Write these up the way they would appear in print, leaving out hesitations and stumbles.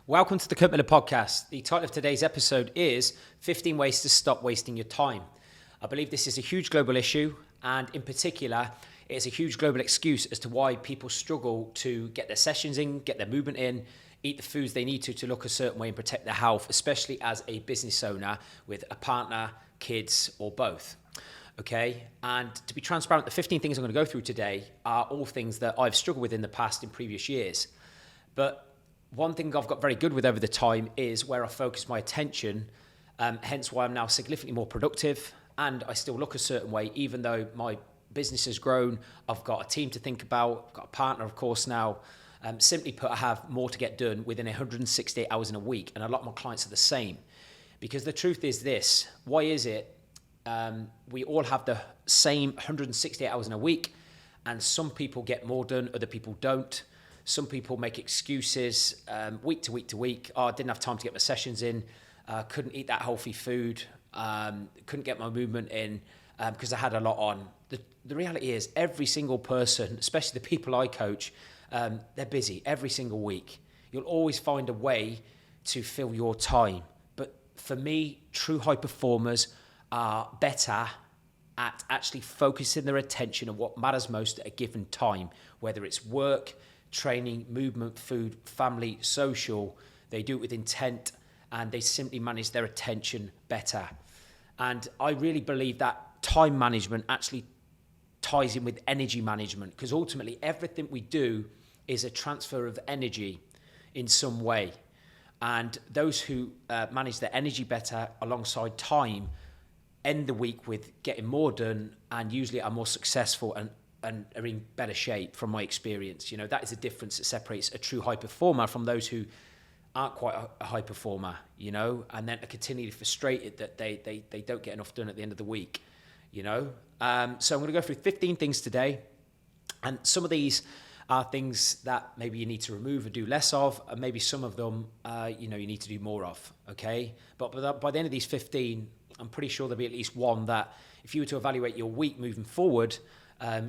Welcome to the Kirk Miller Podcast. The title of today's episode is 15 Ways to Stop Wasting Your Time. I believe this is a huge global issue, and in particular, it is a huge global excuse as to why people struggle to get their sessions in, get their movement in, eat the foods they need to look a certain way and protect their health, especially as a business owner with a partner, kids, or both. Okay, and to be transparent, the 15 things I'm going to go through today are all things that I've struggled with in the past in previous years. But one thing I've got very good with over the time is where I focus my attention, hence why I'm now significantly more productive, and I still look a certain way, even though my business has grown. I've got a team to think about, I've got a partner, of course, now. Simply put, I have more to get done within 168 hours in a week, and a lot of my clients are the same. Because the truth is this, why is it we all have the same 168 hours in a week, and some people get more done, other people don't. Some people make excuses week to week. Oh, I didn't have time to get my sessions in. Couldn't eat that healthy food. Couldn't get my movement in because I had a lot on. The reality is every single person, especially the people I coach, they're busy every single week. You'll always find a way to fill your time. But for me, true high performers are better at actually focusing their attention on what matters most at a given time, whether it's work, training, movement, food, family, social. They do it with intent, and they simply manage their attention better. And I really believe that time management actually ties in with energy management, because ultimately everything we do is a transfer of energy in some way. And those who manage their energy better alongside time end the week with getting more done, and usually are more successful and are in better shape from my experience. You know, that is the difference that separates a true high performer from those who aren't quite a high performer, you know, and then are continually frustrated that they don't get enough done at the end of the week, you know. So I'm going to go through 15 things today, and some of these are things that maybe you need to remove or do less of, and maybe some of them, you need to do more of, okay? But by the end of these 15, I'm pretty sure there'll be at least one that if you were to evaluate your week moving forward,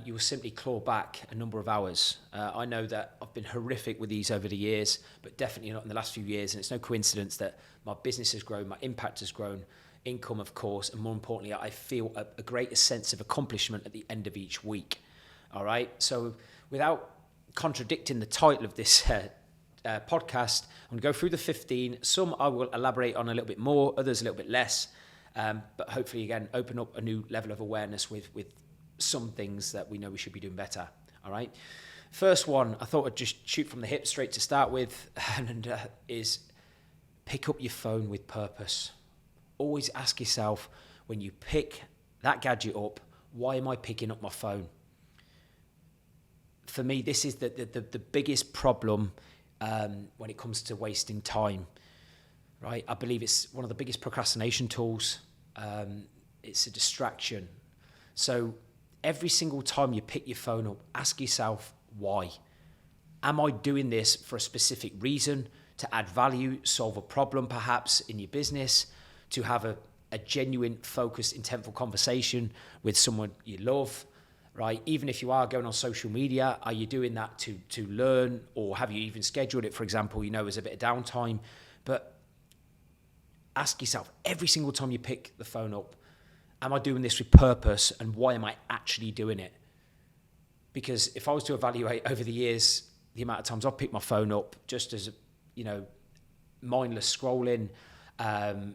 you will simply claw back a number of hours. I know that I've been horrific with these over the years, but definitely not in the last few years. And it's no coincidence that my business has grown, my impact has grown, income, of course, and more importantly, I feel a greater sense of accomplishment at the end of each week. All right. So without contradicting the title of this podcast, I'm going to go through the 15. Some I will elaborate on a little bit more, others a little bit less. But hopefully, again, open up a new level of awareness with some things that we know we should be doing better. All right. First one, I thought I'd just shoot from the hip straight to start with, and is pick up your phone with purpose. Always ask yourself, when you pick that gadget up, why am I picking up my phone? For me, this is the biggest problem when it comes to wasting time. Right. I believe it's one of the biggest procrastination tools. It's a distraction. So every single time you pick your phone up, ask yourself, why? Am I doing this for a specific reason? To add value, solve a problem perhaps in your business, to have a genuine, focused, intentful conversation with someone you love, right? Even if you are going on social media, are you doing that to learn, or have you even scheduled it, for example, as a bit of downtime? But ask yourself every single time you pick the phone up, am I doing this with purpose, and why am I actually doing it? Because if I was to evaluate over the years the amount of times I've picked my phone up just as, mindless scrolling,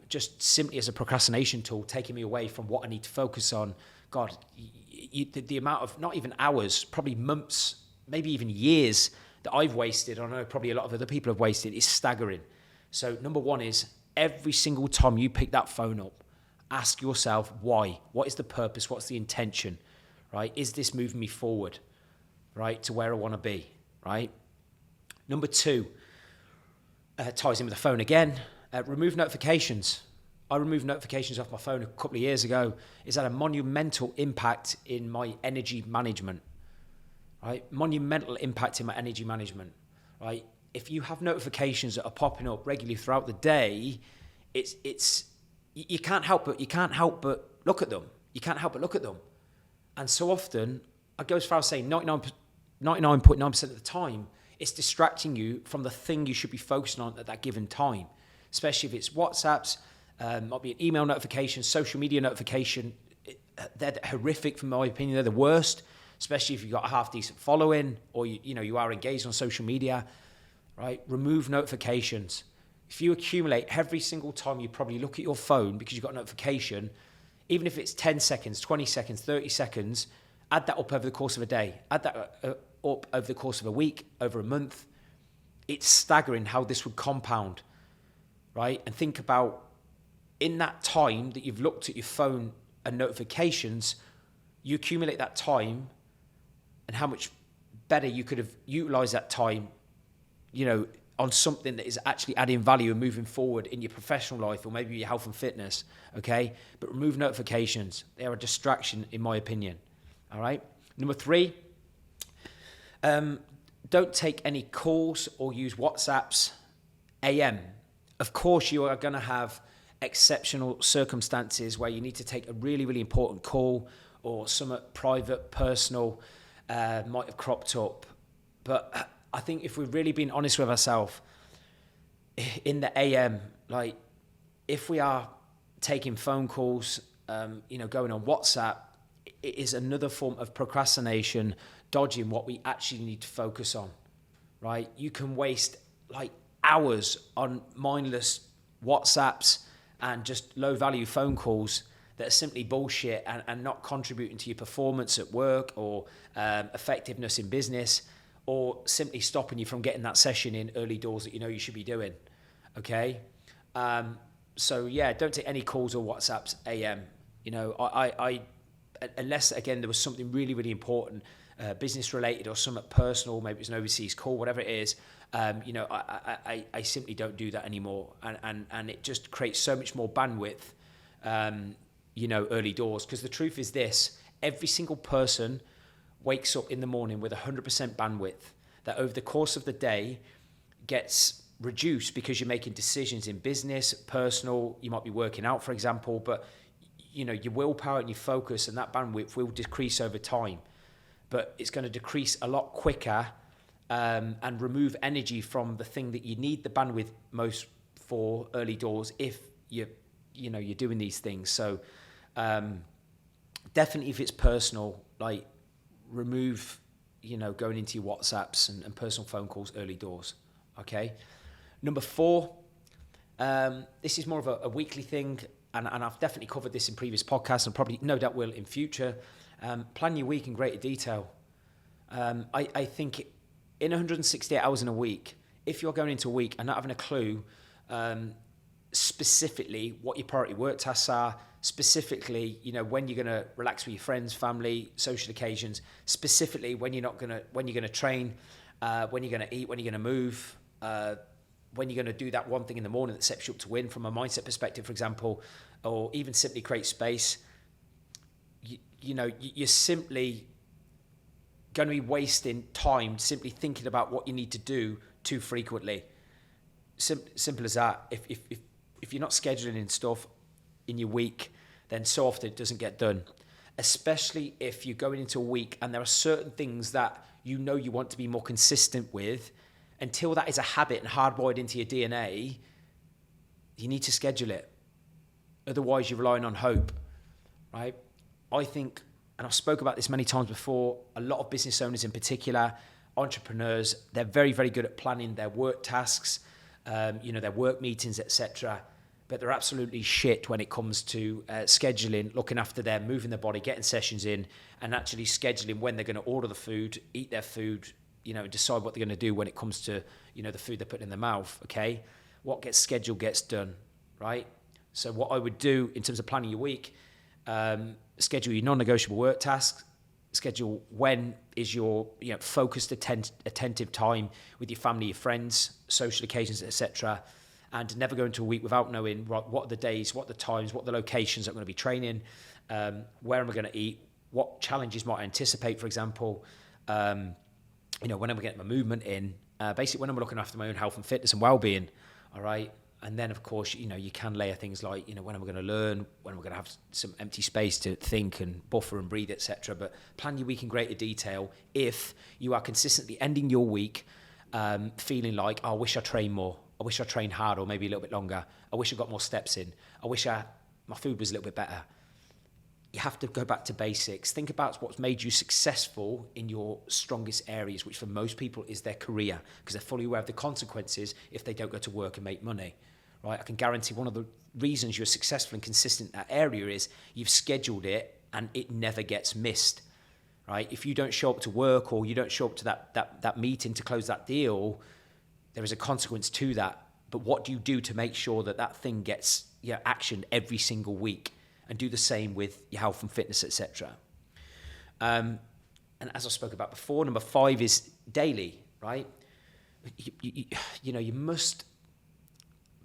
just simply as a procrastination tool, taking me away from what I need to focus on, God, the amount of, not even hours, probably months, maybe even years that I've wasted, I know probably a lot of other people have wasted, is staggering. So number one is, every single time you pick that phone up, ask yourself why. What is the purpose? What's the intention? Right? Is this moving me forward, right, to where I want to be? Right. Number two, ties in with the phone again. Remove notifications. I removed notifications off my phone a couple of years ago. It's had a monumental impact in my energy management. Right? Monumental impact in my energy management. Right? If you have notifications that are popping up regularly throughout the day, you can't help but look at them. You can't help but look at them. And so often, I go as far as saying 99.9% of the time, it's distracting you from the thing you should be focusing on at that given time, especially if it's WhatsApps, might be an email notification, social media notification. They're horrific, from my opinion. They're the worst, especially if you've got a half decent following or you are engaged on social media, right? Remove notifications. If you accumulate every single time you probably look at your phone because you've got a notification, even if it's 10 seconds, 20 seconds, 30 seconds, add that up over the course of a day, add that up over the course of a week, over a month. It's staggering how this would compound, right? And think about, in that time that you've looked at your phone and notifications, you accumulate that time and how much better you could have utilized that time, on something that is actually adding value and moving forward in your professional life or maybe your health and fitness, okay? But remove notifications. They are a distraction, in my opinion, all right? Number 3, don't take any calls or use WhatsApps AM. Of course, you are going to have exceptional circumstances where you need to take a really, really important call or some private, personal might have cropped up. But I think if we've really been honest with ourselves, in the AM, like if we are taking phone calls, going on WhatsApp, it is another form of procrastination, dodging what we actually need to focus on, right? You can waste like hours on mindless WhatsApps and just low value phone calls that are simply bullshit and not contributing to your performance at work or effectiveness in business, or simply stopping you from getting that session in early doors that you should be doing, okay? So yeah, don't take any calls or WhatsApps AM. I unless, again, there was something really, really important, business related or something personal, maybe it's an overseas call, whatever it is, I simply don't do that anymore. And it just creates so much more bandwidth, early doors. Because the truth is this, every single person wakes up in the morning with 100% bandwidth that over the course of the day gets reduced because you're making decisions in business, personal, you might be working out, for example, but your willpower and your focus and that bandwidth will decrease over time, but it's going to decrease a lot quicker and remove energy from the thing that you need the bandwidth most for early doors if you're doing these things. So definitely if it's personal, like remove, going into your WhatsApps and personal phone calls early doors, okay? Number 4, this is more of a weekly thing, and I've definitely covered this in previous podcasts and probably no doubt will in future. Plan your week in greater detail. I think in 168 hours in a week, if you're going into a week and not having a clue specifically what your priority work tasks are, specifically, when you're going to relax with your friends, family, social occasions, specifically when you're going to train, when you're going to eat, when you're going to move, when you're going to do that one thing in the morning that sets you up to win from a mindset perspective, for example, or even simply create space, you're simply going to be wasting time simply thinking about what you need to do too frequently. Simple as that. If you're not scheduling in stuff in your week, then so often it doesn't get done. Especially if you're going into a week and there are certain things that you want to be more consistent with. Until that is a habit and hardwired into your DNA, you need to schedule it. Otherwise, you're relying on hope, right? I think, and I've spoke about this many times before, a lot of business owners in particular, entrepreneurs, they're very, very good at planning their work tasks, their work meetings, etc. But they're absolutely shit when it comes to scheduling, looking after them, moving their body, getting sessions in, and actually scheduling when they're going to order the food, eat their food, decide what they're going to do when it comes to, the food they're putting in their mouth, okay? What gets scheduled gets done, right? So what I would do in terms of planning your week, schedule your non-negotiable work tasks, schedule when is your focused, attentive time with your family, your friends, social occasions, etc., and never go into a week without knowing what are the days, what are the times, what are the locations I'm going to be training, where am I going to eat, what challenges might I anticipate, for example, when I'm getting my movement in, basically when I'm looking after my own health and fitness and well-being, all right? And then, of course, you can layer things like, when am I going to learn, when am I going to have some empty space to think and buffer and breathe, etc. But plan your week in greater detail if you are consistently ending your week feeling like, oh, I wish I trained more. I wish I trained harder or maybe a little bit longer. I wish I got more steps in. I wish my food was a little bit better. You have to go back to basics. Think about what's made you successful in your strongest areas, which for most people is their career, because they're fully aware of the consequences if they don't go to work and make money, right? I can guarantee one of the reasons you're successful and consistent in that area is you've scheduled it and it never gets missed, right? If you don't show up to work or you don't show up to that meeting to close that deal, there is a consequence to that. But what do you do to make sure that thing gets actioned every single week? And do the same with your health and fitness, etc. And as I spoke about before, number 5 is daily, right? You must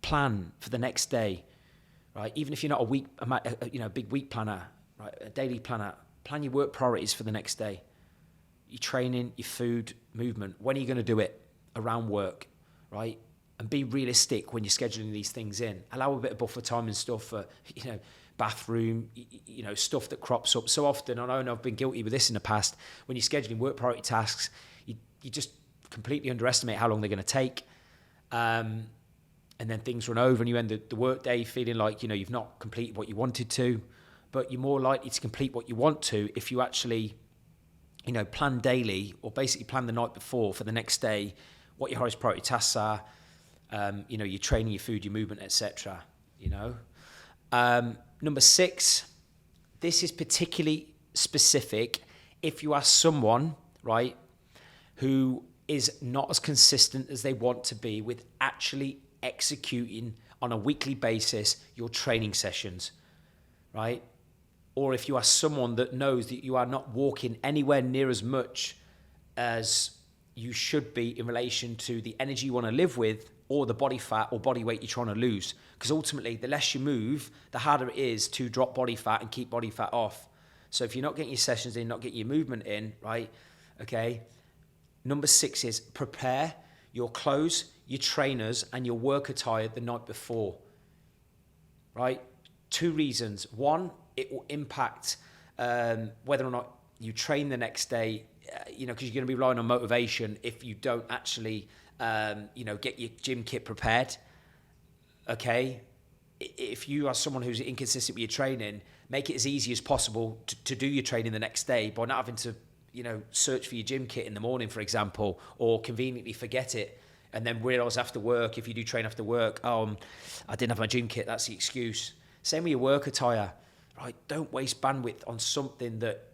plan for the next day, right? Even if you're not a big week planner, right? A daily planner, plan your work priorities for the next day. Your training, your food, movement. When are you going to do it? Around work, right? And be realistic when you're scheduling these things in. Allow a bit of buffer time and stuff for, bathroom, stuff that crops up so often. I know, and I've been guilty with this in the past. When you're scheduling work priority tasks, you just completely underestimate how long they're going to take. And then things run over and you end the work day feeling like, you've not completed what you wanted to, but you're more likely to complete what you want to if you actually, plan daily or basically plan the night before for the next day, what your highest priority tasks are, your training, your food, your movement, etc. Number 6, this is particularly specific if you are someone, right, who is not as consistent as they want to be with actually executing on a weekly basis your training sessions, right? Or if you are someone that knows that you are not walking anywhere near as much as you should be in relation to the energy you want to live with or the body fat or body weight you're trying to lose. Because ultimately, the less you move, the harder it is to drop body fat and keep body fat off. So if you're not getting your sessions in, not getting your movement in, right, okay, number 6 is prepare your clothes, your trainers, and your work attire the night before, right? 2 reasons. 1, it will impact whether or not you train the next day, because you're going to be relying on motivation if you don't actually, get your gym kit prepared, okay? If you are someone who's inconsistent with your training, make it as easy as possible to do your training the next day by not having to, search for your gym kit in the morning, for example, or conveniently forget it and then realise after work, if you do train after work, I didn't have my gym kit, that's the excuse. Same with your work attire, right? Don't waste bandwidth on something that,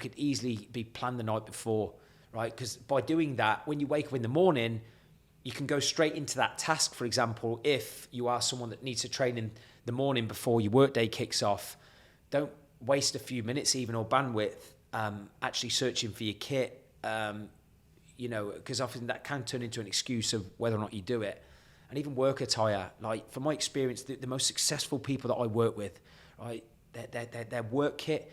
could easily be planned the night before, right? Because by doing that, when you wake up in the morning, you can go straight into that task. For example, if you are someone that needs to train in the morning before your workday kicks off, don't waste a few minutes even or bandwidth actually searching for your kit, because often that can turn into an excuse of whether or not you do it. And even work attire, like from my experience, the most successful people that I work with, right, their work kit,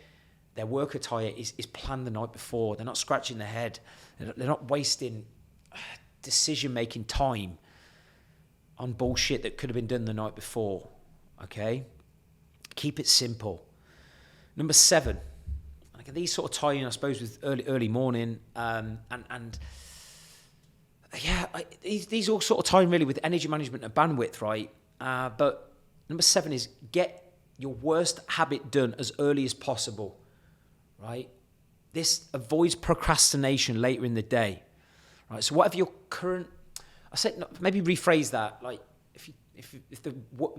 their work attire is planned the night before. They're not scratching their head. They're not wasting decision-making time on bullshit that could have been done the night before, okay? Keep it simple. Number 7, like these sort of tie in, I suppose, with early morning, these all sort of tie in really with energy management and bandwidth, right? But number 7 is get your worst habit done as early as possible, right? This avoids procrastination later in the day, right? So whatever your current, maybe rephrase that, like if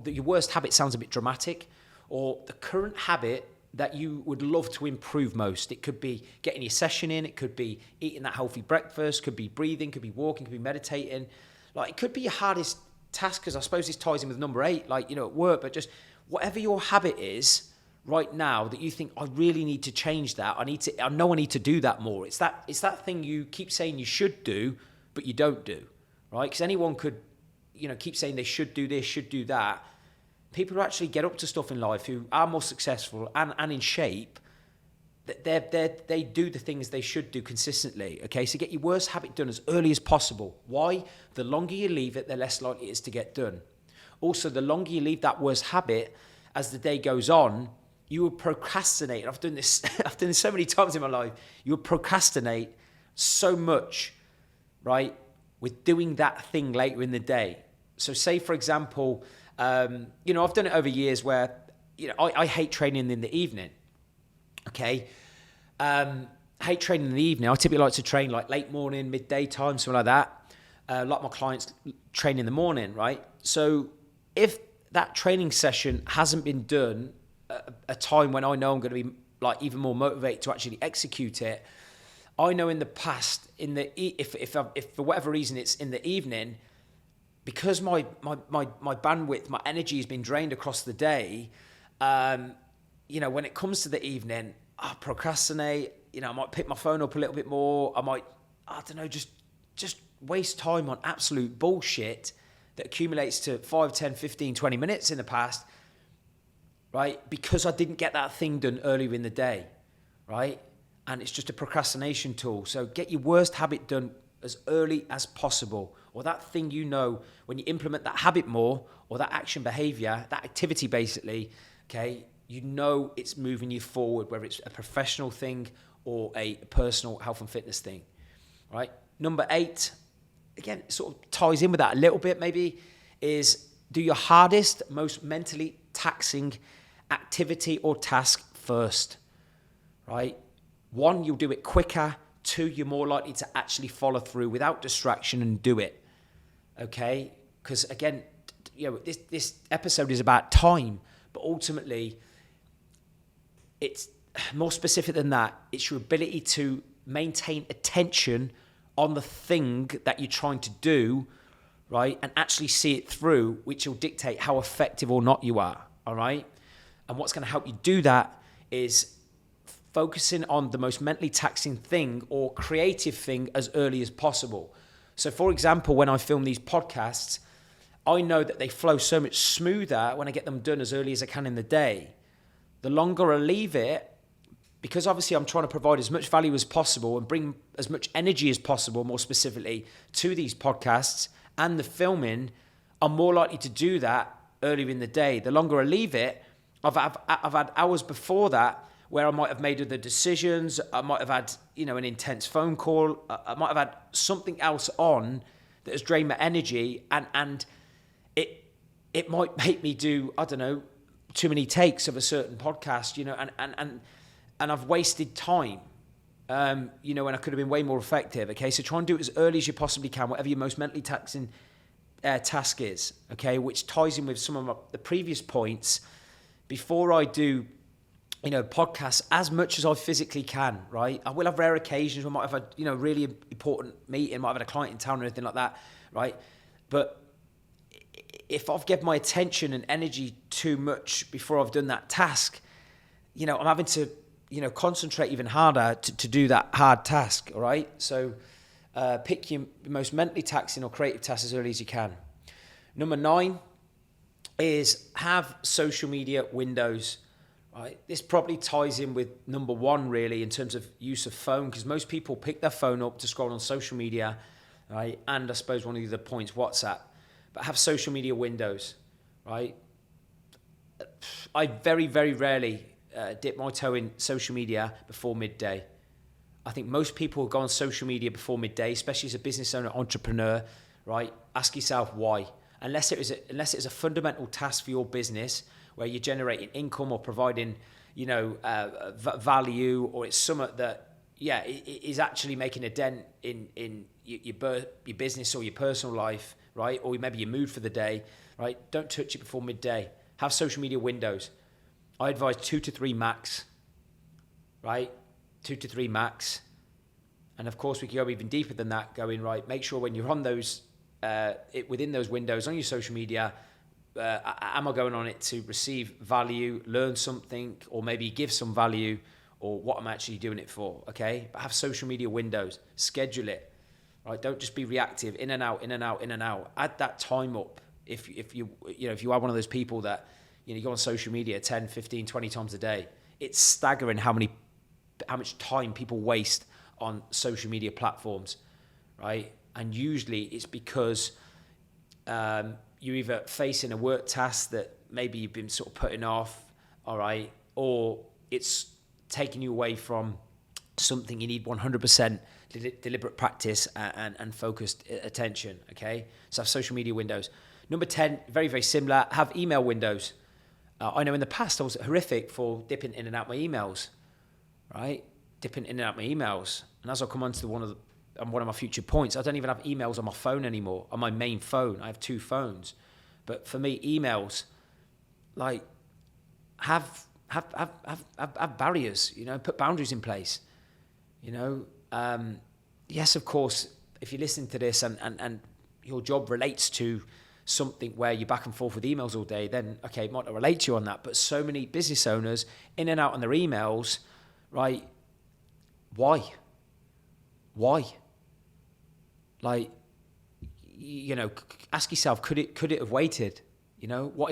your worst habit sounds a bit dramatic, or the current habit that you would love to improve most. It could be getting your session in, it could be eating that healthy breakfast, could be breathing, could be walking, could be meditating. Like it could be your hardest task, because I suppose this ties in with number 8, like, at work, but just whatever your habit is right now that you think, I really need to change that. I know I need to do that more. It's that thing you keep saying you should do, but you don't do, right? Because anyone could, keep saying they should do this, should do that. People who actually get up to stuff in life, who are more successful and in shape, they do the things they should do consistently, okay? So get your worst habit done as early as possible. Why? The longer you leave it, the less likely it is to get done. Also, the longer you leave that worst habit, as the day goes on, you will procrastinate. I've done this so many times in my life. You will procrastinate so much, right? with doing that thing later in the day. So say, for example, you know, I've done it over years where, you know, I hate training in the evening. Okay. Hate training in the evening. I typically like to train like late morning, midday time, something like that. A lot of my clients train in the morning, right? So if that training session hasn't been done at a time when I know I'm going to be like even more motivated to actually execute it, I know in the past, if for whatever reason it's in the evening, because my bandwidth, my energy has been drained across the day. You know, when it comes to the evening, I procrastinate. You know, I might pick my phone up a little bit more. I don't know, just waste time on absolute bullshit that accumulates to 5, 10, 15, 20 minutes in the past, right? Because I didn't get that thing done earlier in the day, right? And it's just a procrastination tool. So get your worst habit done as early as possible, or that thing, you know, when you implement that habit more, or that action behavior, that activity basically, okay, you know it's moving you forward, whether it's a professional thing or a personal health and fitness thing, right? Number 8, again, it sort of ties in with that a little bit maybe, is do your hardest, most mentally taxing activity or task first, right? 1, you'll do it quicker. 2, you're more likely to actually follow through without distraction and do it, okay? Because again, you know, this episode is about time, but ultimately, it's more specific than that. It's your ability to maintain attention on the thing that you're trying to do, right? And actually see it through, which will dictate how effective or not you are, all right? And what's going to help you do that is focusing on the most mentally taxing thing or creative thing as early as possible. So for example, when I film these podcasts, I know that they flow so much smoother when I get them done as early as I can in the day. The longer I leave it, because obviously I'm trying to provide as much value as possible and bring as much energy as possible, more specifically, to these podcasts and the filming, I'm more likely to do that earlier in the day. The longer I leave it, I've had hours before that where I might have made other decisions. I might have had, you know, an intense phone call. I might have had something else on that has drained my energy, and it might make me do, I don't know, too many takes of a certain podcast, you know, and I've wasted time, you know, when I could have been way more effective. Okay, so try and do it as early as you possibly can, whatever your most mentally taxing task is. Okay, which ties in with some of the previous points. Before I do, you know, podcasts as much as I physically can, right? I will have rare occasions where I might have a, you know, really important meeting, might have had a client in town or anything like that, right? But if I've given my attention and energy too much before I've done that task, you know, I'm having to, you know, concentrate even harder to do that hard task, all right? So pick your most mentally taxing or creative tasks as early as you can. Number 9 is have social media windows. Right. This probably ties in with number 1 really in terms of use of phone, because most people pick their phone up to scroll on social media, right? And I suppose one of the other points, WhatsApp, but have social media windows, right? I very, very rarely dip my toe in social media before midday. I think most people go on social media before midday, especially as a business owner, entrepreneur, right? Ask yourself why. Unless it is a fundamental task for your business where you're generating income or providing, you know, value, or it's something that, yeah, is actually making a dent in your business or your personal life, right? Or maybe your mood for the day, right? Don't touch it before midday. Have social media windows. I advise 2 to 3 max, right? 2 to 3 max. And of course, we can go even deeper than that, going, right, make sure when you're on those, within those windows on your social media, am I going on it to receive value, learn something, or maybe give some value, or what I'm actually doing it for, okay? But have social media windows, schedule it, right? Don't just be reactive, in and out, in and out, in and out. Add that time up. If you are one of those people that, you know, you go on social media 10, 15, 20 times a day, it's staggering how much time people waste on social media platforms, right? And usually it's because you're either facing a work task that maybe you've been sort of putting off, all right, or it's taking you away from something you need 100% deliberate practice and focused attention, okay? So have social media windows. Number 10, very, very similar, have email windows. I know in the past I was horrific for dipping in and out my emails, right? Dipping in and out my emails. And as I'll come on to one of my future points, I don't even have emails on my phone anymore, on my main phone. I have 2 phones. But for me, emails, like, have barriers, put boundaries in place, yes, of course, if you listen to this and your job relates to something where you're back and forth with emails all day, then, okay, it might not relate to you on that. But so many business owners in and out on their emails, right? Why? Like, ask yourself, could it have waited? What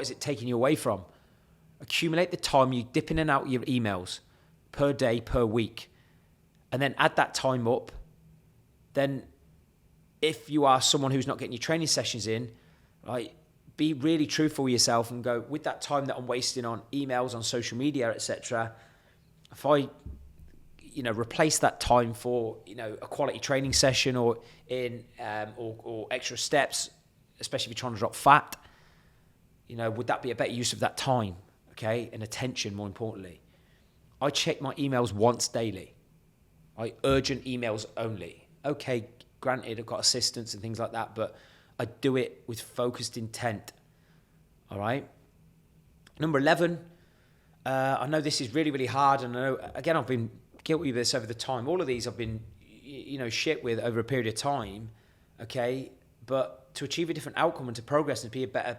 is it taking you away from? Accumulate the time you dip in and out your emails per day, per week, and then add that time up. Then if you are someone who's not getting your training sessions in, right, be really truthful with yourself and go, with that time that I'm wasting on emails, on social media, etc., if I replace that time for a quality training session or or extra steps, especially if you're trying to drop fat, would that be a better use of that time? Okay, and attention, more importantly. I check my emails once daily. Urgent emails only. Okay, granted, I've got assistants and things like that, but I do it with focused intent. All right. Number 11. I know this is really, really hard, and I know, again, I've been guilty of this over the time. All of these I've been, shit with over a period of time. Okay, but to achieve a different outcome and to progress and be a better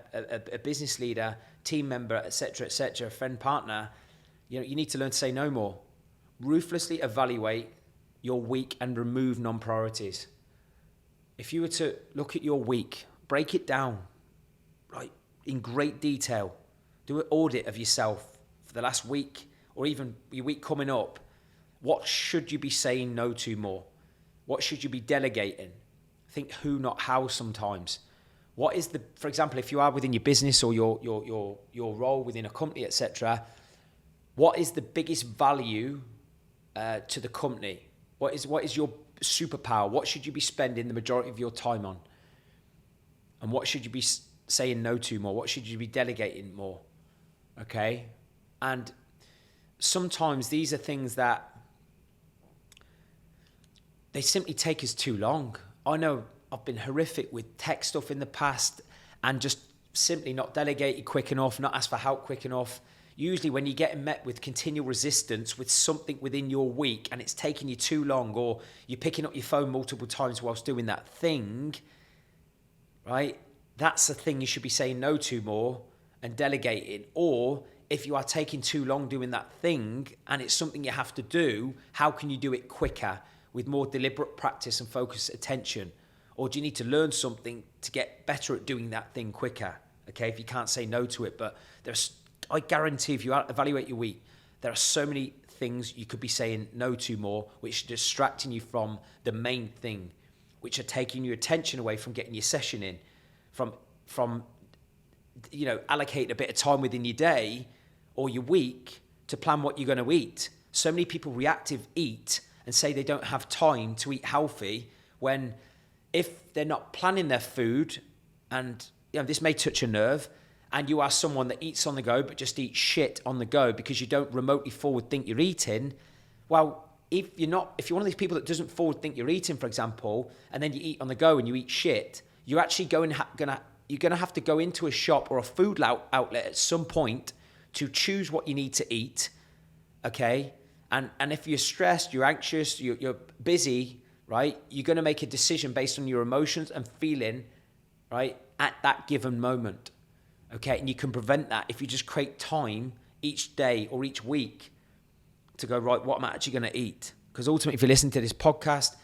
a business leader, team member, etc., friend, partner, you need to learn to say no more. Ruthlessly evaluate your week and remove non-priorities. If you were to look at your week, break it down, right, in great detail, do an audit of yourself for the last week or even your week coming up. What should you be saying no to more? What should you be delegating? Think who, not how sometimes. What is for example, if you are within your business or your role within a company, etc., what is the biggest value to the company? What is your superpower? What should you be spending the majority of your time on? And what should you be saying no to more? What should you be delegating more? Okay? And sometimes these are things that they simply take us too long. I know I've been horrific with tech stuff in the past and just simply not delegated quick enough, not asked for help quick enough. Usually when you're getting met with continual resistance with something within your week and it's taking you too long, or you're picking up your phone multiple times whilst doing that thing, right? That's the thing you should be saying no to more and delegating. Or if you are taking too long doing that thing and it's something you have to do, how can you do it quicker with more deliberate practice and focused attention? Or do you need to learn something to get better at doing that thing quicker? Okay, if you can't say no to it. But I guarantee if you evaluate your week, there are so many things you could be saying no to more, which are distracting you from the main thing, which are taking your attention away from getting your session in, from allocating a bit of time within your day or your week to plan what you're going to eat. So many people reactive eat and say they don't have time to eat healthy when if they're not planning their food, and this may touch a nerve, and you are someone that eats on the go but just eats shit on the go because you don't remotely forward think you're eating, well, if you're one of these people that doesn't forward think you're eating, for example, and then you eat on the go and you eat shit, you're actually you're gonna have to go into a shop or a food outlet at some point to choose what you need to eat, okay? And if you're stressed, you're anxious, you're busy, right? You're gonna make a decision based on your emotions and feeling, right, at that given moment. Okay, and you can prevent that if you just create time each day or each week to go, right, what am I actually going to eat? Because ultimately, if you listen to this podcast,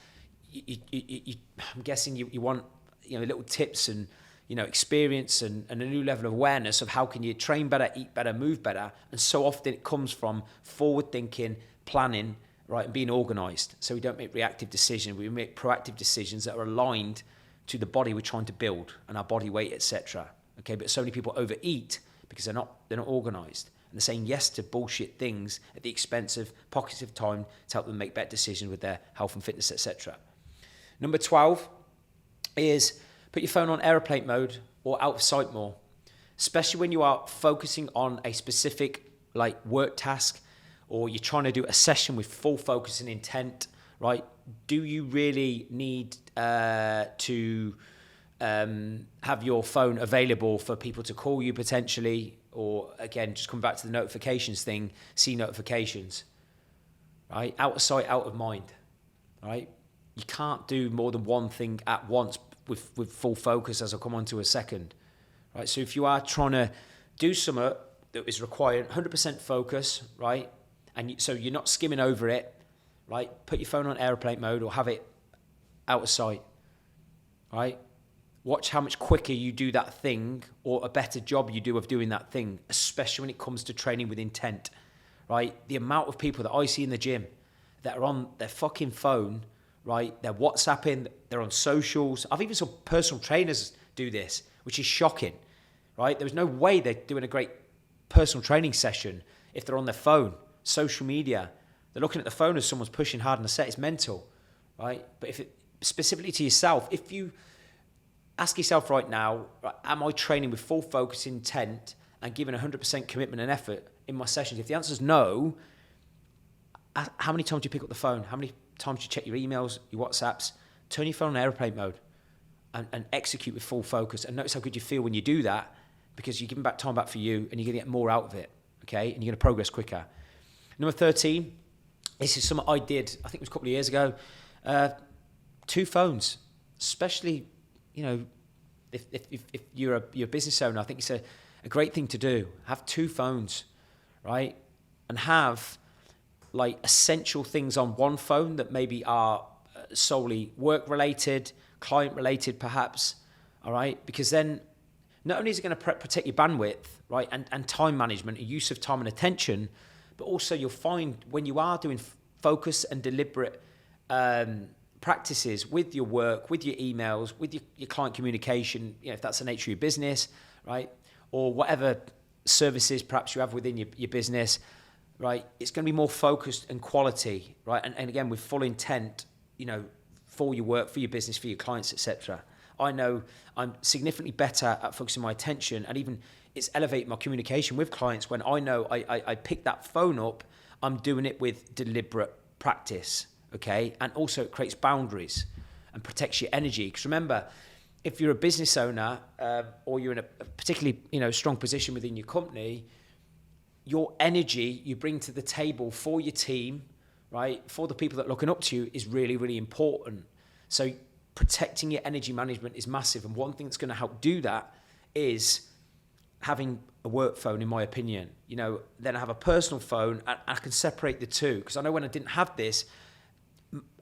I'm guessing you want little tips and experience and a new level of awareness of how can you train better, eat better, move better. And so often it comes from forward thinking, planning, right, and being organised. So we don't make reactive decisions. We make proactive decisions that are aligned to the body we're trying to build and our body weight, etc. Okay, but so many people overeat because they're not organised. And they're saying yes to bullshit things at the expense of pockets of time to help them make better decisions with their health and fitness, etc. Number 12 is put your phone on airplane mode or out of sight more, especially when you are focusing on a specific like work task, or you're trying to do a session with full focus and intent, right? Do you really need to have your phone available for people to call you potentially? Or again, just come back to the notifications thing, see notifications, right? Out of sight, out of mind, right? You can't do more than one thing at once with full focus, as I'll come on to a second, right? So if you are trying to do something that is requiring 100% focus, right? And so you're not skimming over it, right? Put your phone on airplane mode or have it out of sight, right? Watch how much quicker you do that thing, or a better job you do of doing that thing, especially when it comes to training with intent, right? The amount of people that I see in the gym that are on their fucking phone, right? They're WhatsApping, they're on socials. I've even saw personal trainers do this, which is shocking, right? There's no way they're doing a great personal training session if they're on their phone. Social media, they're looking at the phone as someone's pushing hard on a set. It's mental, right? But if it, specifically to yourself, if you ask yourself right now, right, am I training with full focus, intent, and giving 100% commitment and effort in my sessions? If the answer is no, how many times do you pick up the phone? How many times do you check your emails, your WhatsApps? Turn your phone on airplane mode and execute with full focus. And notice how good you feel when you do that, because you're giving back time back for you and you're going to get more out of it, okay? And you're going to progress quicker. Number 13, this is something I did, I think it was a couple of years ago. 2 phones, especially, you know, if you're a business owner, I think it's a great thing to do. Have 2 phones, right? And have like essential things on one phone that maybe are solely work related, client related perhaps, all right? Because then not only is it going to protect your bandwidth, right, and time management, and use of time and attention, but also you'll find when you are doing focus and deliberate practices with your work, with your emails, with your client communication, you know, if that's the nature of your business, right, or whatever services perhaps you have within your business, right, it's going to be more focused and quality, right, and again with full intent, you know, for your work, for your business, for your clients, etc. I know I'm significantly better at focusing my attention, and even it's elevated my communication with clients when I know I pick that phone up, I'm doing it with deliberate practice, okay? And also it creates boundaries and protects your energy. Because remember, if you're a business owner or you're in a particularly, you know, strong position within your company, your energy you bring to the table for your team, right, for the people that are looking up to you is really, really important. So protecting your energy management is massive. And one thing that's going to help do that is having a work phone, in my opinion. You know, then I have a personal phone, and I can separate the two. Because I know when I didn't have this,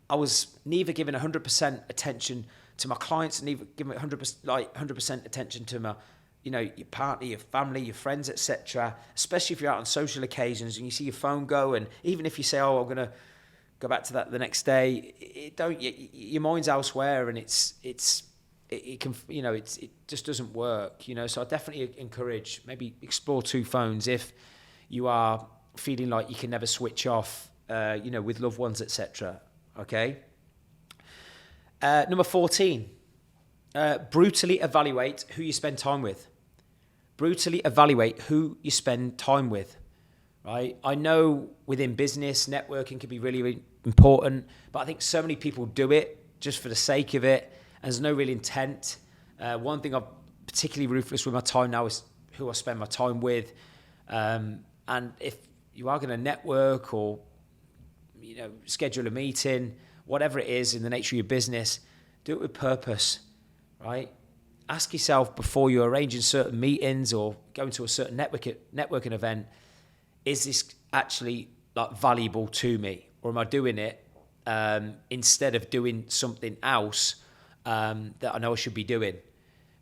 I was neither giving 100% attention to my clients, and neither giving 100% attention to my, you know, your partner, your family, your friends, etc. Especially if you're out on social occasions and you see your phone go, and even if you say, "Oh, I'm going to go back to that the next day," your mind's elsewhere, and it can, you know, it just doesn't work, you know. So I definitely encourage, maybe explore 2 phones if you are feeling like you can never switch off, you know, with loved ones, etc. Okay. Number 14, brutally evaluate who you spend time with. Brutally evaluate who you spend time with, right? I know within business, networking can be really, really important, but I think so many people do it just for the sake of it, and there's no real intent. One thing I'm particularly ruthless with my time now is who I spend my time with. And if you are going to network or, you know, schedule a meeting, whatever it is in the nature of your business, do it with purpose, right? Ask yourself before you're arranging certain meetings or going to a certain networking event, is this actually like valuable to me, or am I doing it instead of doing something else that I know I should be doing?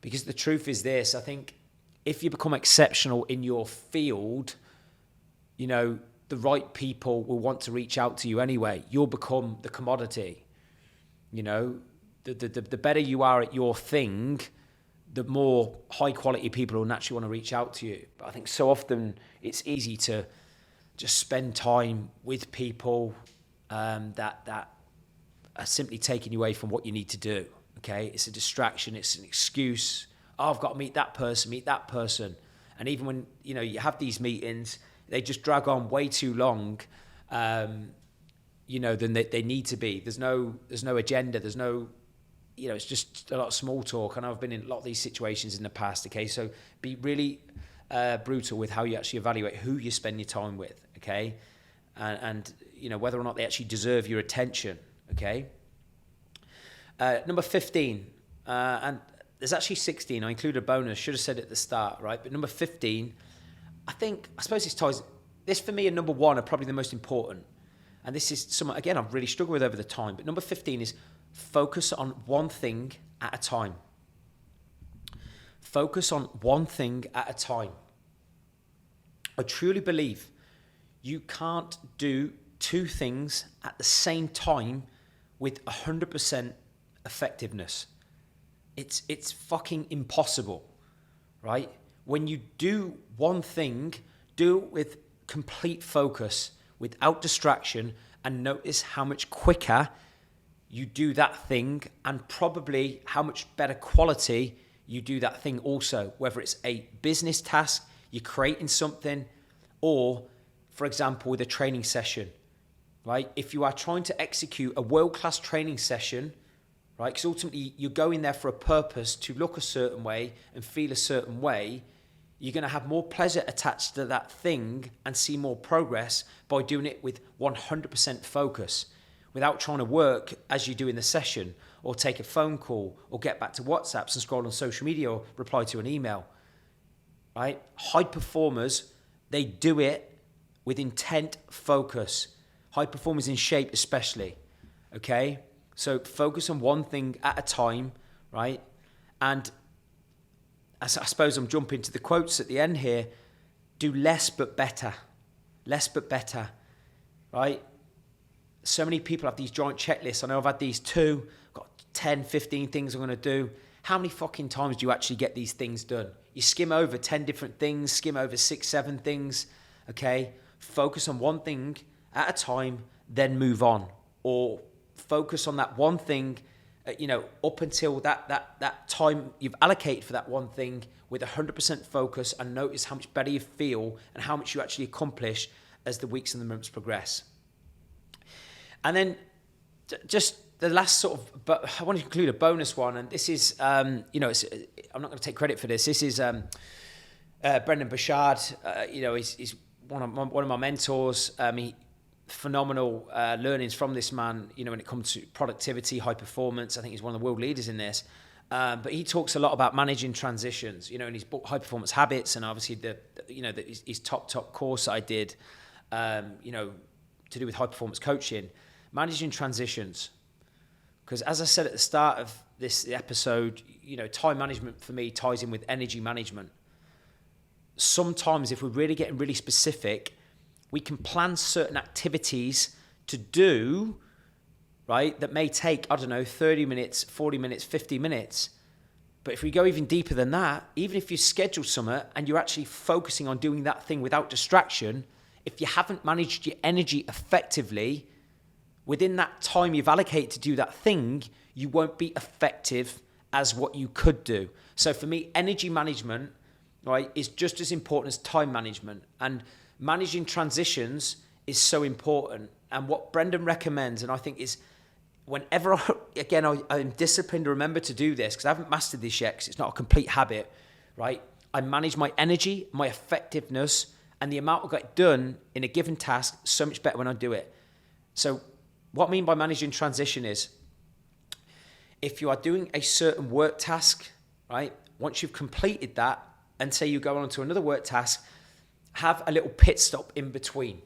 Because the truth is this, I think if you become exceptional in your field, you know, the right people will want to reach out to you anyway. You'll become the commodity. You know, the better you are at your thing, the more high quality people will naturally want to reach out to you. But I think so often it's easy to just spend time with people that are simply taking you away from what you need to do. Okay, it's a distraction, it's an excuse. Oh, I've got to meet that person. And even when you have these meetings, they just drag on way too long, than they need to be. There's no agenda. There's no, it's just a lot of small talk. I know I've been in a lot of these situations in the past. Okay, so be really brutal with how you actually evaluate who you spend your time with. Okay, and whether or not they actually deserve your attention. Okay. Number 15, and there's actually 16. I included a bonus. Should have said it at the start, right? But number 15, I suppose this ties. This for me and number 1 are probably the most important. And this is something, again, I've really struggled with over the time. But number 15 is focus on one thing at a time. Focus on one thing at a time. I truly believe you can't do 2 things at the same time with 100% effectiveness. It's fucking impossible, right? When you do one thing, do it with complete focus, without distraction, and notice how much quicker you do that thing, and probably how much better quality you do that thing also, whether it's a business task, you're creating something, or, for example, with a training session, right? If you are trying to execute a world-class training session, right? Because ultimately you're going there for a purpose to look a certain way and feel a certain way. You're going to have more pleasure attached to that thing and see more progress by doing it with 100% focus, without trying to work as you do in the session, or take a phone call, or get back to WhatsApps and scroll on social media, or reply to an email, right? High performers, they do it with intent, focus. High performers in shape especially, okay? So focus on one thing at a time, right? And I suppose I'm jumping to the quotes at the end here. Do less but better. Less but better, right? So many people have these giant checklists. I know I've had these too. Got 10, 15 things I'm going to do. How many fucking times do you actually get these things done? You skim over 10 different things, skim over 6, 7 things, okay? Focus on one thing at a time, then move on. Or focus on that one thing, up until that time you've allocated for that one thing with 100% focus, and notice how much better you feel and how much you actually accomplish as the weeks and the months progress. And then just the last but I want to include a bonus one, and this is, I'm not going to take credit for this. This is Brendan Burchard. He's one of my mentors. Phenomenal learnings from this man, when it comes to productivity, high performance. I think he's one of the world leaders in this. But he talks a lot about managing transitions, in his book, High Performance Habits, and obviously his top course I did, to do with high performance coaching, managing transitions. Because as I said at the start of this episode, time management for me ties in with energy management. Sometimes if we're really getting really specific, we can plan certain activities to do, right, that may take, 30 minutes, 40 minutes, 50 minutes. But if we go even deeper than that, even if you schedule something and you're actually focusing on doing that thing without distraction, if you haven't managed your energy effectively, within that time you've allocated to do that thing, you won't be effective as what you could do. So for me, energy management, right, is just as important as time management. And managing transitions is so important. And what Brendan recommends, and I think is, whenever, I'm disciplined to remember to do this, because I haven't mastered this yet, because it's not a complete habit, right? I manage my energy, my effectiveness, and the amount I get done in a given task so much better when I do it. So what I mean by managing transition is, if you are doing a certain work task, right, once you've completed that, and say you go on to another work task, have a little pit stop in between,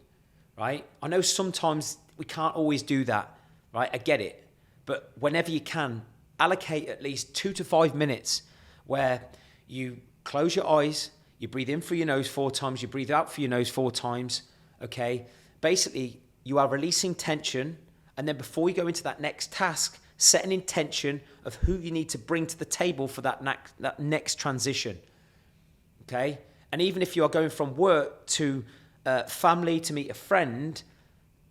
right? I know sometimes we can't always do that, right? I get it. But whenever you can, allocate at least 2 to 5 minutes where you close your eyes, you breathe in through your nose 4 times, you breathe out through your nose 4 times, okay? Basically, you are releasing tension, and then before you go into that next task, Set an intention of who you need to bring to the table for that next transition. Okay? And even if you are going from work to family to meet a friend,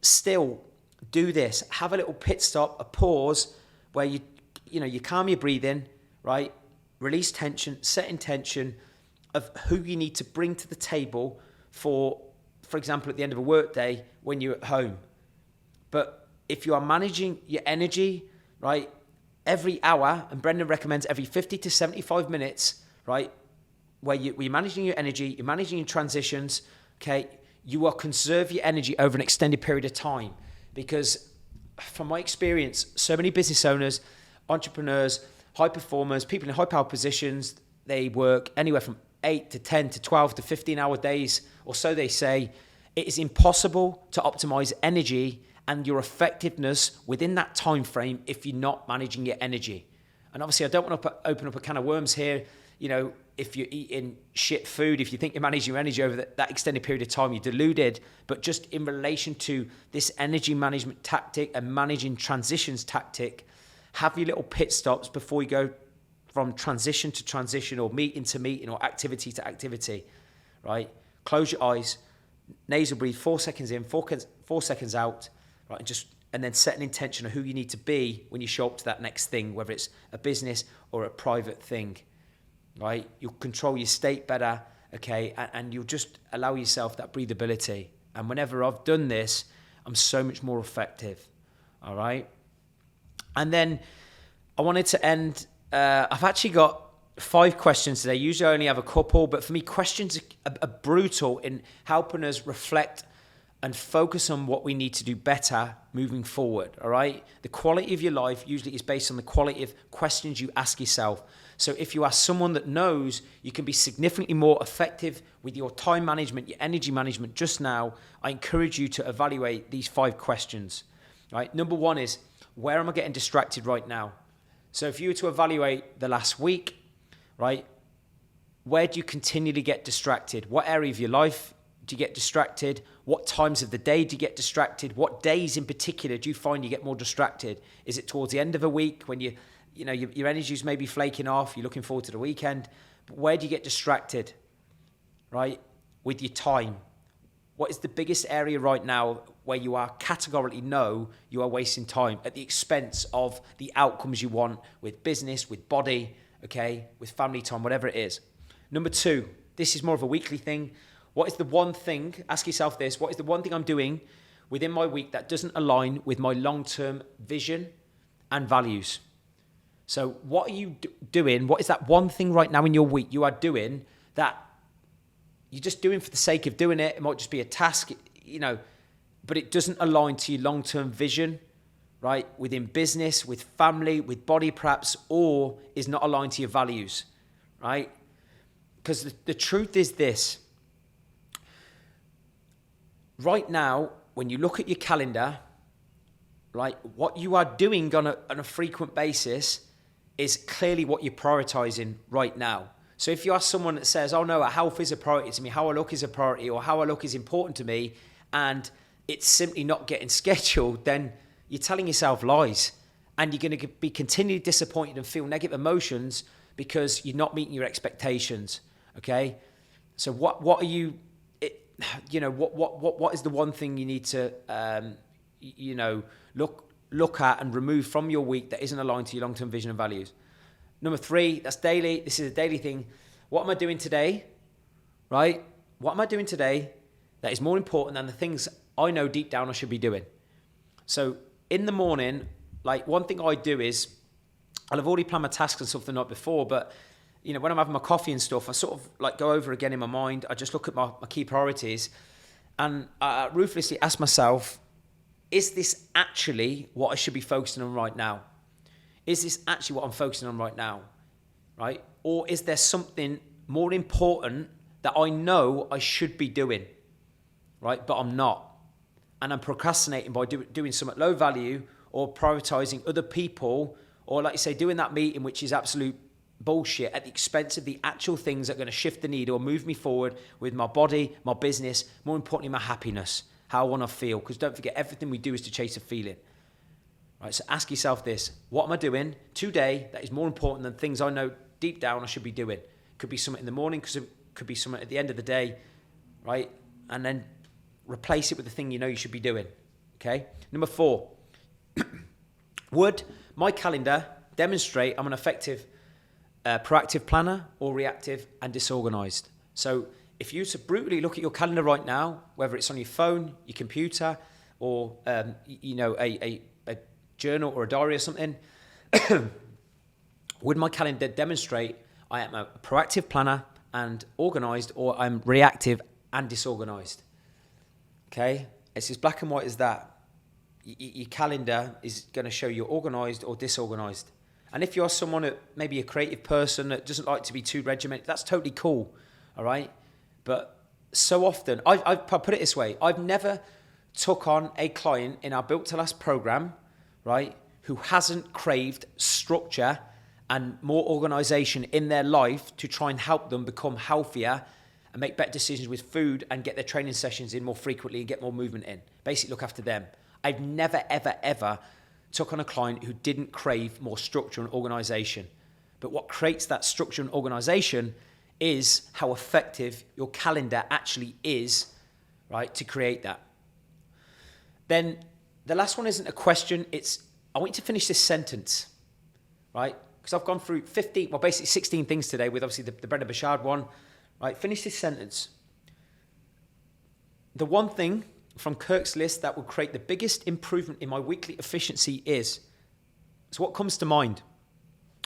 still do this. Have a little pit stop, a pause where you calm your breathing, right? Release tension, set intention of who you need to bring to the table for example, at the end of a work day when you're at home. But if you are managing your energy, right, every hour, and Brendan recommends every 50 to 75 minutes, right, where you're managing your energy, you're managing your transitions, okay, you will conserve your energy over an extended period of time. Because from my experience, so many business owners, entrepreneurs, high performers, people in high power positions, they work anywhere from 8 to 10 to 12 to 15 hour days, or so they say. It is impossible to optimize energy and your effectiveness within that time frame if you're not managing your energy. And obviously, I don't want to open up a can of worms here. If you're eating shit food, if you think you're managing your energy over that extended period of time, you're deluded. But just in relation to this energy management tactic and managing transitions tactic, have your little pit stops before you go from transition to transition, or meeting to meeting, or activity to activity, right? Close your eyes, nasal breathe 4 seconds in, 4 seconds out, right? And then set an intention of who you need to be when you show up to that next thing, whether it's a business or a private thing, right? You'll control your state better, okay? And you'll just allow yourself that breathability. And whenever I've done this, I'm so much more effective, all right? And then I wanted to end, I've actually got 5 questions today. Usually I only have a couple, but for me, questions are brutal in helping us reflect and focus on what we need to do better moving forward, all right? The quality of your life usually is based on the quality of questions you ask yourself. So if you ask someone that knows, you can be significantly more effective with your time management, your energy management just now, I encourage you to evaluate these 5 questions, right? Number 1 is, where am I getting distracted right now? So if you were to evaluate the last week, right, where do you continually get distracted? What area of your life do you get distracted? What times of the day do you get distracted? What days in particular do you find you get more distracted? Is it towards the end of a week when your energy's maybe flaking off, you're looking forward to the weekend? But where do you get distracted, right, with your time? What is the biggest area right now where you are categorically know you are wasting time at the expense of the outcomes you want with business, with body, okay, with family time, whatever it is? Number 2, this is more of a weekly thing. What is the one thing, ask yourself this, what is the one thing I'm doing within my week that doesn't align with my long-term vision and values? So what are you doing? What is that one thing right now in your week you are doing that you're just doing for the sake of doing it? It might just be a task, but it doesn't align to your long-term vision, right? Within business, with family, with body perhaps, or is not aligned to your values, right? Because the truth is this. Right now, when you look at your calendar, right, what you are doing on a frequent basis is clearly what you're prioritizing right now. So if you are someone that says, oh no, health is a priority to me, how I look is a priority, or how I look is important to me, and it's simply not getting scheduled, then you're telling yourself lies. And you're going to be continually disappointed and feel negative emotions because you're not meeting your expectations, okay? So what are you... what is the one thing you need to, look at and remove from your week that isn't aligned to your long-term vision and values? Number 3, that's daily. This is a daily thing. What am I doing today, right? What am I doing today that is more important than the things I know deep down I should be doing? So in the morning, like one thing I do is, I'll have already planned my tasks and stuff the night before, but when I'm having my coffee and stuff, I sort of like go over again in my mind. I just look at my key priorities and I ruthlessly ask myself, is this actually what I should be focusing on right now? Is this actually what I'm focusing on right now, right? Or is there something more important that I know I should be doing, right? But I'm not. And I'm procrastinating by doing something low value or prioritizing other people, or like you say, doing that meeting, which is absolute bullshit, at the expense of the actual things that are going to shift the needle or move me forward with my body, my business, more importantly, my happiness, how I want to feel. Because don't forget, everything we do is to chase a feeling. right? So ask yourself this: what am I doing today that is more important than things I know deep down I should be doing? Could be something in the morning, could be something at the end of the day, right? And then replace it with the thing you know you should be doing. Okay. Number 4, would my calendar demonstrate I'm an effective proactive planner or reactive and disorganized? So if you were to brutally look at your calendar right now, whether it's on your phone, your computer, or a journal or a diary or something, would my calendar demonstrate I am a proactive planner and organized, or I'm reactive and disorganized? Okay, it's as black and white as that. Your calendar is going to show you're organized or disorganized. And if you're someone that maybe a creative person that doesn't like to be too regimented, that's totally cool, all right? But so often, I put it this way: I've never took on a client in our Built to Last program, right, who hasn't craved structure and more organization in their life to try and help them become healthier and make better decisions with food and get their training sessions in more frequently and get more movement in. Basically look after them. I've never, ever, ever took on a client who didn't crave more structure and organization. But what creates that structure and organization is how effective your calendar actually is, right, to create that. Then the last one isn't a question. It's, I want you to finish this sentence, right? Because I've gone through 16 things today with obviously the Brendan Bouchard one, right? Finish this sentence. The one thing from Kirk's list that will create the biggest improvement in my weekly efficiency is, so what comes to mind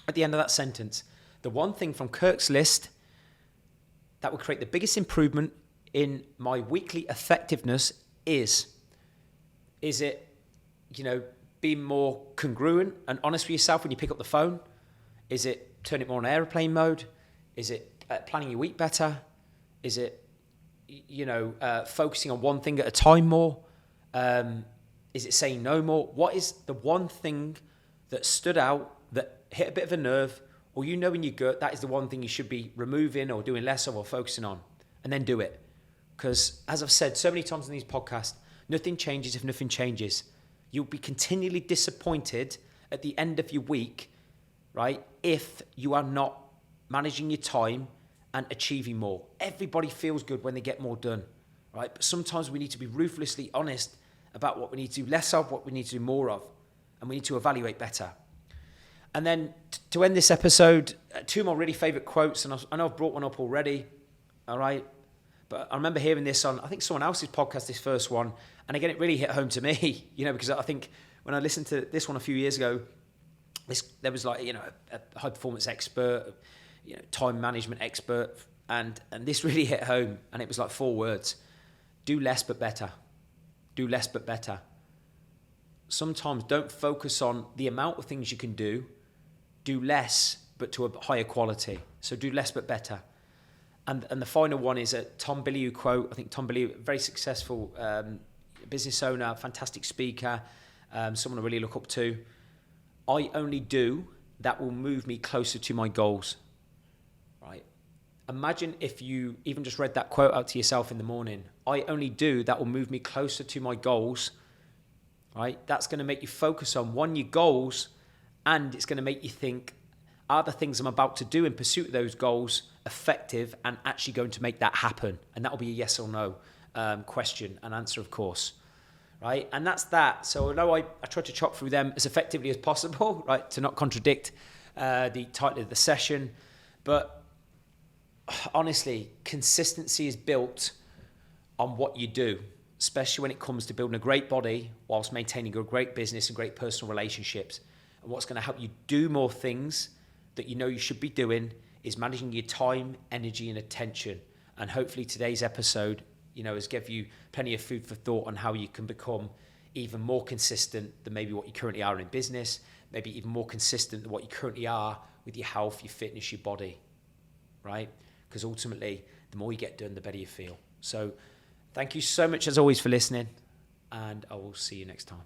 at the end of that sentence? The one thing from Kirk's list that will create the biggest improvement in my weekly effectiveness is it, being more congruent and honest with yourself when you pick up the phone? Is it turn it more on airplane mode? Is it planning your week better? Is it, focusing on one thing at a time more? Is it saying no more? What is the one thing that stood out, that hit a bit of a nerve, or in your gut, that is the one thing you should be removing or doing less of or focusing on? And then do it. Because as I've said so many times in these podcasts, nothing changes if nothing changes. You'll be continually disappointed at the end of your week, right, if you are not managing your time and achieving more. Everybody feels good when they get more done, right? But sometimes we need to be ruthlessly honest about what we need to do less of, what we need to do more of, and we need to evaluate better. And then to end this episode, 2 more really favorite quotes, and I know I've brought one up already, all right? But I remember hearing this on, I think, someone else's podcast, this first one, and again, it really hit home to me, because I think when I listened to this one a few years ago, there was a high performance expert, time management expert, and this really hit home, and it was like 4 words: do less but better. Do less but better. Sometimes don't focus on the amount of things you can do less but to a higher quality. So do less but better. And the final one is a Tom Bilyeu quote. I think Tom Bilyeu, very successful business owner, fantastic speaker, someone I really look up to. I only do that will move me closer to my goals, right? Imagine if you even just read that quote out to yourself in the morning. I only do that will move me closer to my goals, right? That's going to make you focus on, one, your goals, and it's going to make you think, are the things I'm about to do in pursuit of those goals effective and actually going to make that happen? And that'll be a yes or no question and answer, of course, right? And that's that. So I know I tried to chop through them as effectively as possible, right, to not contradict the title of the session. But honestly, consistency is built on what you do, especially when it comes to building a great body whilst maintaining a great business and great personal relationships. And what's going to help you do more things that you know you should be doing is managing your time, energy, and attention. And hopefully today's episode, has given you plenty of food for thought on how you can become even more consistent than maybe what you currently are in business, maybe even more consistent than what you currently are with your health, your fitness, your body, right? Because ultimately, the more you get done, the better you feel. So thank you so much, as always, for listening, and I will see you next time.